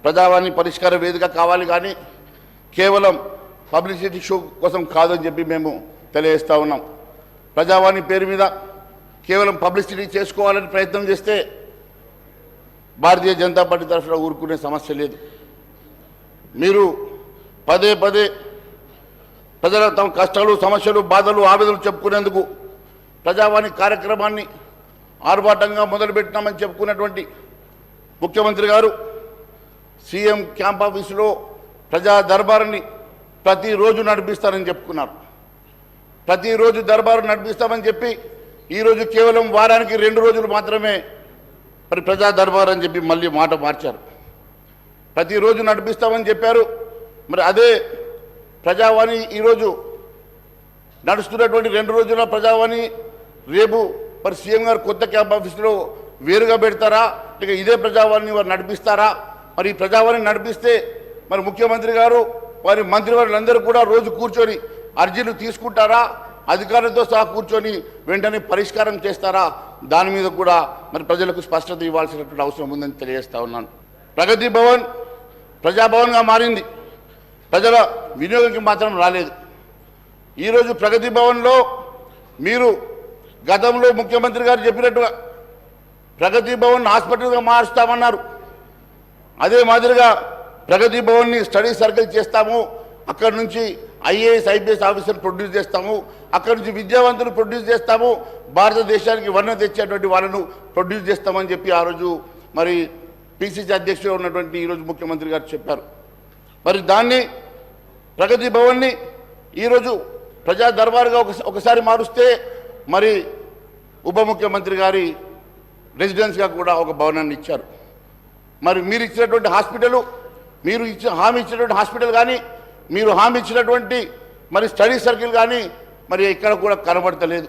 ప్రజావాణి పరిష్కార వేదిక కావాలి కానీ కేవలం పబ్లిసిటీ షో కోసం కాదని చెప్పి మేము తెలియజేస్తూ ఉన్నాం. ప్రజావాణి పేరు మీద కేవలం పబ్లిసిటీ చేసుకోవాలని ప్రయత్నం చేస్తే భారతీయ జనతా పార్టీ తరఫున ఊరుకునే సమస్య లేదు. మీరు పదే పదే ప్రజల తమ కష్టాలు, సమస్యలు, బాధలు, ఆవేదనలు చెప్పుకునేందుకు ప్రజావాణి కార్యక్రమాన్ని ఆర్భాటంగా మొదలుపెట్టినామని చెప్పుకున్నటువంటి ముఖ్యమంత్రి గారు సీఎం క్యాంప్ ఆఫీసులో ప్రజా దర్బారుని ప్రతిరోజు నడిపిస్తారని చెప్పుకున్నారు. ప్రతిరోజు దర్బారు నడిపిస్తామని చెప్పి ఈరోజు కేవలం వారానికి 2 రోజులు మాత్రమే మరి ప్రజా దర్బారు అని చెప్పి మళ్ళీ మాట మార్చారు. ప్రతిరోజు నడిపిస్తామని చెప్పారు. మరి అదే ప్రజావాణి ఈరోజు నడుస్తున్నటువంటి 2 రోజుల ప్రజావాణి రేపు మరి సీఎం గారు కొత్త క్యాంప్ ఆఫీసులో వేరుగా పెడతారా, ఇక ఇదే ప్రజావాణిని వారు నడిపిస్తారా? మరి ఈ ప్రజావాణి నడిపిస్తే మరి ముఖ్యమంత్రి గారు వారి మంత్రివర్యులందరూ కూడా రోజు కూర్చొని అర్జీలు తీసుకుంటారా, అధికారులతో సహా కూర్చొని వెంటనే పరిష్కారం చేస్తారా? దాని మీద కూడా మరి ప్రజలకు స్పష్టత ఇవ్వాల్సినటువంటి అవసరం ఉందని తెలియజేస్తా ఉన్నాను. ప్రగతి భవన్ ప్రజాభవన్గా మారింది, ప్రజల వినియోగంకి మాత్రం రాలేదు. ఈరోజు ప్రగతి భవన్లో మీరు గతంలో ముఖ్యమంత్రి గారు చెప్పినట్టుగా ప్రగతి భవన్ హాస్పిటల్గా మారుస్తామన్నారు. అదే మాదిరిగా ప్రగతి భవన్ని స్టడీ సర్కిల్ చేస్తాము, అక్కడి నుంచి ఐఏఎస్ ఐపీఎస్ ఆఫీసర్ ప్రొడ్యూస్ చేస్తాము, అక్కడి నుంచి విద్యావంతులు ప్రొడ్యూస్ చేస్తాము, భారతదేశానికి వర్ణ తెచ్చేటువంటి వాళ్ళను ప్రొడ్యూస్ చేస్తామని చెప్పి ఆ రోజు మరి పిసిసి అధ్యక్షుడు ఉన్నటువంటి ఈరోజు ముఖ్యమంత్రి గారు చెప్పారు. మరి దాన్ని ప్రగతి భవన్ని ఈరోజు ప్రజా దర్బారుగా ఒకసారి మారుస్తే మరి ఉప ముఖ్యమంత్రి గారి రెసిడెన్స్గా కూడా ఒక భవనాన్ని ఇచ్చారు. మరి మీరు ఇచ్చినటువంటి హాస్పిటల్, మీరు హామీ ఇచ్చినటువంటి హాస్పిటల్ కానీ, మీరు హామీ ఇచ్చినటువంటి మరి స్టడీ సర్కిల్ కానీ మరి ఇక్కడ కూడా కనబడతలేదు.